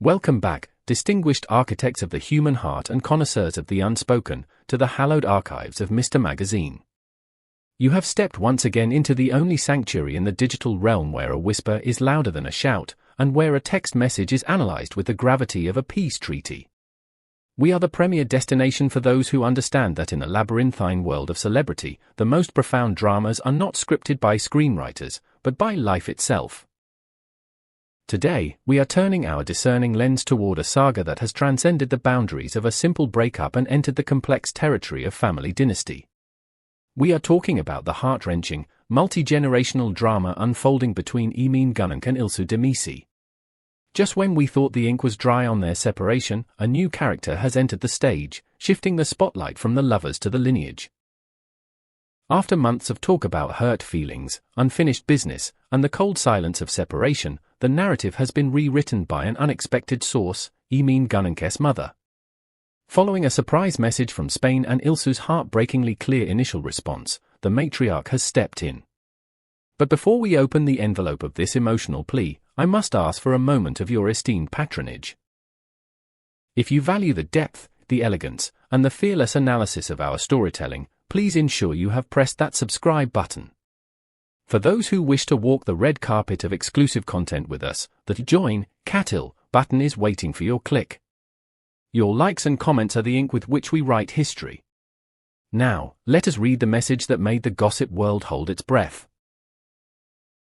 Welcome back, distinguished architects of the human heart and connoisseurs of the unspoken, to the hallowed archives of Mr. Magazine. You have stepped once again into the only sanctuary in the digital realm where a whisper is louder than a shout, and where a text message is analyzed with the gravity of a peace treaty. We are the premier destination for those who understand that in the labyrinthine world of celebrity, the most profound dramas are not scripted by screenwriters, but by life itself. Today, we are turning our discerning lens toward a saga that has transcended the boundaries of a simple breakup and entered the complex territory of family dynasty. We are talking about the heart-wrenching, multi-generational drama unfolding between Emin Günenç and Ilsu Demirci. Just when we thought the ink was dry on their separation, a new character has entered the stage, shifting the spotlight from the lovers to the lineage. After months of talk about hurt feelings, unfinished business, and the cold silence of separation, the narrative has been rewritten by an unexpected source, Emin Günenç's mother. Following a surprise message from Spain and Ilsu's heartbreakingly clear initial response, the matriarch has stepped in. But before we open the envelope of this emotional plea, I must ask for a moment of your esteemed patronage. If you value the depth, the elegance, and the fearless analysis of our storytelling, please ensure you have pressed that subscribe button. For those who wish to walk the red carpet of exclusive content with us, the Join, Catil button is waiting for your click. Your likes and comments are the ink with which we write history. Now, let us read the message that made the gossip world hold its breath.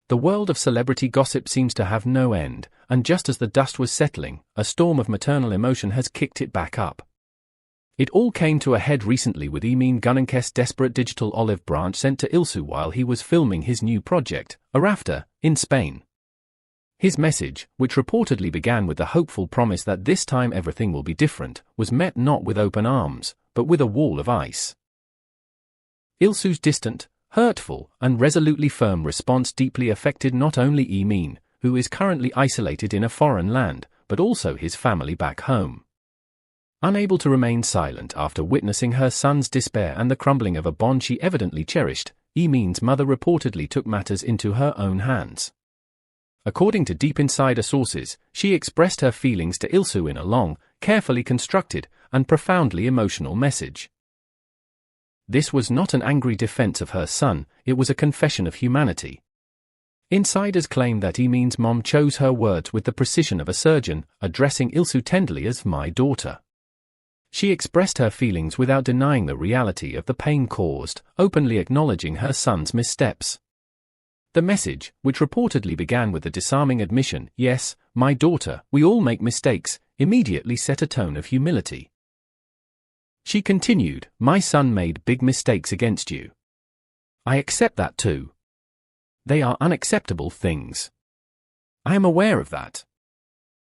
The world of celebrity gossip seems to have no end, and just as the dust was settling, a storm of maternal emotion has kicked it back up. It all came to a head recently with Emin Günenç's desperate digital olive branch sent to Ilsu while he was filming his new project, Arafta, in Spain. His message, which reportedly began with the hopeful promise that this time everything will be different, was met not with open arms, but with a wall of ice. Ilsu's distant, hurtful, and resolutely firm response deeply affected not only Emin, who is currently isolated in a foreign land, but also his family back home. Unable to remain silent after witnessing her son's despair and the crumbling of a bond she evidently cherished, Emin's mother reportedly took matters into her own hands. According to deep insider sources, she expressed her feelings to Ilsu in a long, carefully constructed, and profoundly emotional message. This was not an angry defense of her son, it was a confession of humanity. Insiders claim that Emin's mom chose her words with the precision of a surgeon, addressing Ilsu tenderly as "my daughter." She expressed her feelings without denying the reality of the pain caused, openly acknowledging her son's missteps. The message, which reportedly began with the disarming admission, "Yes, my daughter, we all make mistakes," immediately set a tone of humility. She continued, "My son made big mistakes against you. I accept that too. They are unacceptable things. I am aware of that."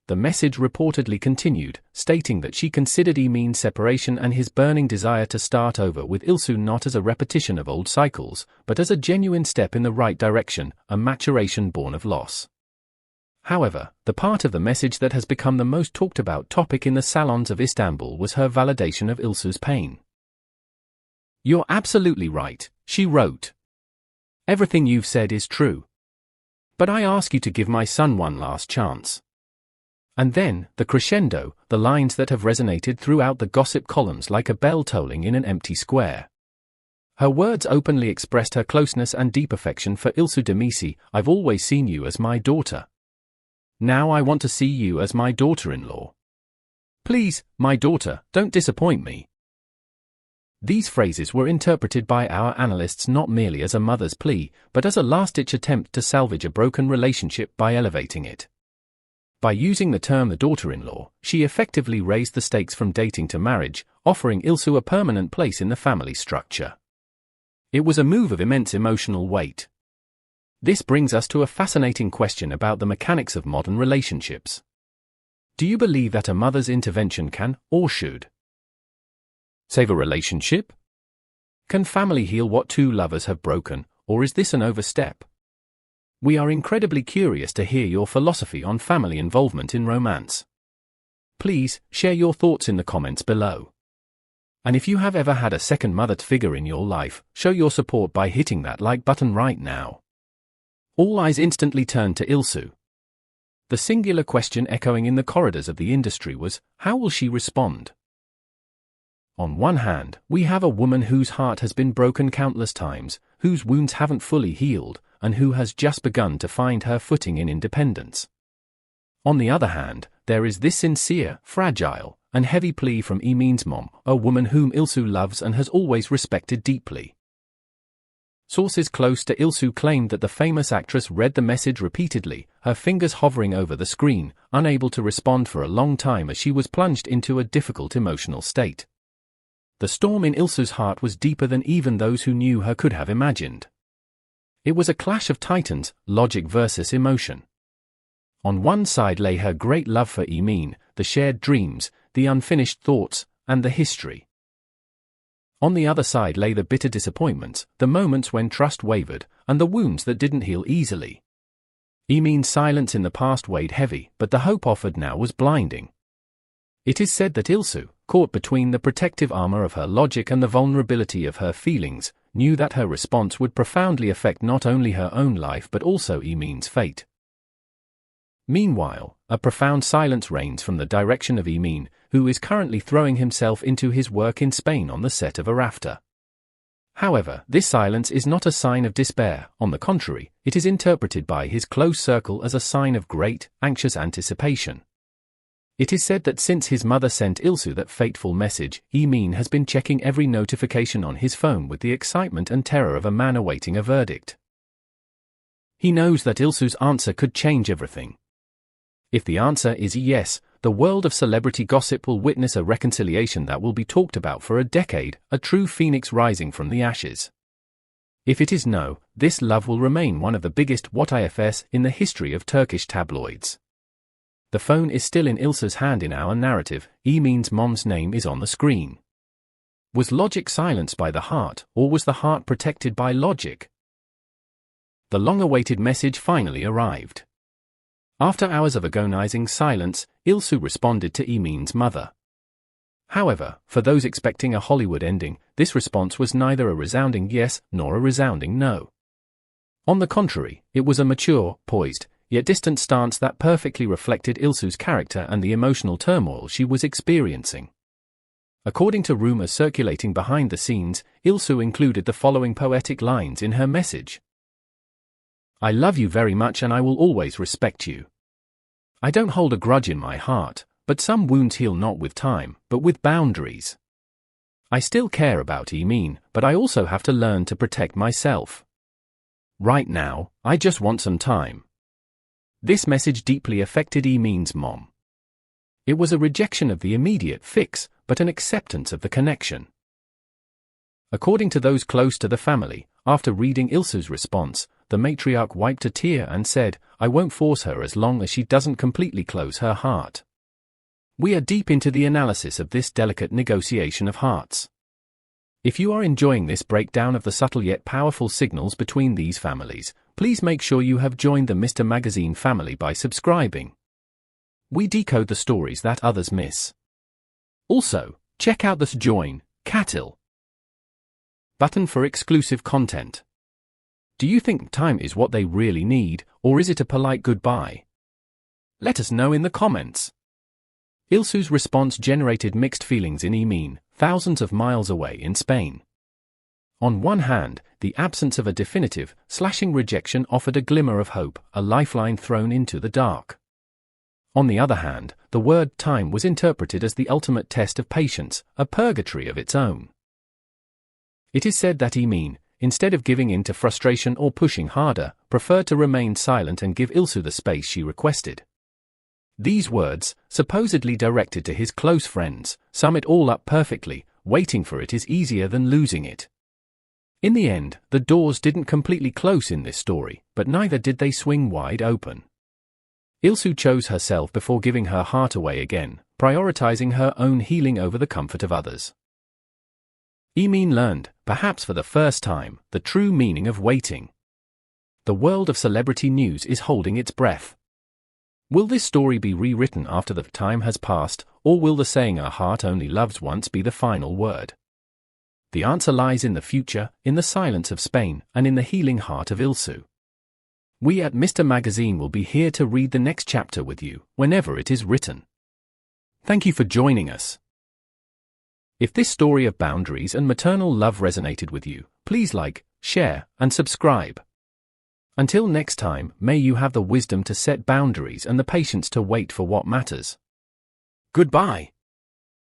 The message reportedly continued, stating that she considered Emin's separation and his burning desire to start over with Ilsu not as a repetition of old cycles, but as a genuine step in the right direction, a maturation born of loss. However, the part of the message that has become the most talked about topic in the salons of Istanbul was her validation of Ilsu's pain. "You're absolutely right," she wrote. "Everything you've said is true. But I ask you to give my son one last chance." And then, the crescendo, the lines that have resonated throughout the gossip columns like a bell tolling in an empty square. Her words openly expressed her closeness and deep affection for Ilsu Demirci. "I've always seen you as my daughter. Now I want to see you as my daughter-in-law. Please, my daughter, don't disappoint me." These phrases were interpreted by our analysts not merely as a mother's plea, but as a last-ditch attempt to salvage a broken relationship by elevating it. By using the term the daughter-in-law, she effectively raised the stakes from dating to marriage, offering Ilsu a permanent place in the family structure. It was a move of immense emotional weight. This brings us to a fascinating question about the mechanics of modern relationships. Do you believe that a mother's intervention can, or should, save a relationship? Can family heal what two lovers have broken, or is this an overstep? We are incredibly curious to hear your philosophy on family involvement in romance. Please, share your thoughts in the comments below. And if you have ever had a second mother figure in your life, show your support by hitting that like button right now. All eyes instantly turned to Ilsu. The singular question echoing in the corridors of the industry was, how will she respond? On one hand, we have a woman whose heart has been broken countless times, whose wounds haven't fully healed, and who has just begun to find her footing in independence. On the other hand, there is this sincere, fragile, and heavy plea from Emin's mom, a woman whom Ilsu loves and has always respected deeply. Sources close to Ilsu claimed that the famous actress read the message repeatedly, her fingers hovering over the screen, unable to respond for a long time as she was plunged into a difficult emotional state. The storm in Ilsu's heart was deeper than even those who knew her could have imagined. It was a clash of titans, logic versus emotion. On one side lay her great love for Emin, the shared dreams, the unfinished thoughts, and the history. On the other side lay the bitter disappointments, the moments when trust wavered, and the wounds that didn't heal easily. Emin's silence in the past weighed heavy, but the hope offered now was blinding. It is said that Ilsu, caught between the protective armor of her logic and the vulnerability of her feelings, knew that her response would profoundly affect not only her own life but also Emin's fate. Meanwhile, a profound silence reigns from the direction of Emin, who is currently throwing himself into his work in Spain on the set of a rafter. However, this silence is not a sign of despair, on the contrary, it is interpreted by his close circle as a sign of great, anxious anticipation. It is said that since his mother sent Ilsu that fateful message, Emin has been checking every notification on his phone with the excitement and terror of a man awaiting a verdict. He knows that Ilsu's answer could change everything. If the answer is yes, the world of celebrity gossip will witness a reconciliation that will be talked about for a decade, a true phoenix rising from the ashes. If it is no, this love will remain one of the biggest what ifs in the history of Turkish tabloids. The phone is still in Ilsu's hand in our narrative, Emin's mom's name is on the screen. Was logic silenced by the heart, or was the heart protected by logic? The long-awaited message finally arrived. After hours of agonizing silence, Ilsu responded to Emin's mother. However, for those expecting a Hollywood ending, this response was neither a resounding yes nor a resounding no. On the contrary, it was a mature, poised, yet distant stance that perfectly reflected Ilsu's character and the emotional turmoil she was experiencing. According to rumors circulating behind the scenes, Ilsu included the following poetic lines in her message. I love you very much and I will always respect you. I don't hold a grudge in my heart, but some wounds heal not with time, but with boundaries. I still care about Emin, but I also have to learn to protect myself. Right now, I just want some time. This message deeply affected Emin's mom. It was a rejection of the immediate fix, but an acceptance of the connection. According to those close to the family, after reading Ilsu's response, the matriarch wiped a tear and said, I won't force her as long as she doesn't completely close her heart. We are deep into the analysis of this delicate negotiation of hearts. If you are enjoying this breakdown of the subtle yet powerful signals between these families, please make sure you have joined the Mr. Magazine family by subscribing. We decode the stories that others miss. Also, check out the Join, Katil button for exclusive content. Do you think time is what they really need, or is it a polite goodbye? Let us know in the comments. Ilsu's response generated mixed feelings in Emin, thousands of miles away in Spain. On one hand, the absence of a definitive, slashing rejection offered a glimmer of hope, a lifeline thrown into the dark. On the other hand, the word time was interpreted as the ultimate test of patience, a purgatory of its own. It is said that Emin, instead of giving in to frustration or pushing harder, preferred to remain silent and give Ilsu the space she requested. These words, supposedly directed to his close friends, sum it all up perfectly. Waiting for it is easier than losing it. In the end, the doors didn't completely close in this story, but neither did they swing wide open. Ilsu chose herself before giving her heart away again, prioritizing her own healing over the comfort of others. Emin learned, perhaps for the first time, the true meaning of waiting. The world of celebrity news is holding its breath. Will this story be rewritten after the time has passed, or will the saying "a heart only loves once" be the final word? The answer lies in the future, in the silence of Spain, and in the healing heart of Ilsu. We at Mr. Magazine will be here to read the next chapter with you, whenever it is written. Thank you for joining us. If this story of boundaries and maternal love resonated with you, please like, share, and subscribe. Until next time, may you have the wisdom to set boundaries and the patience to wait for what matters. Goodbye.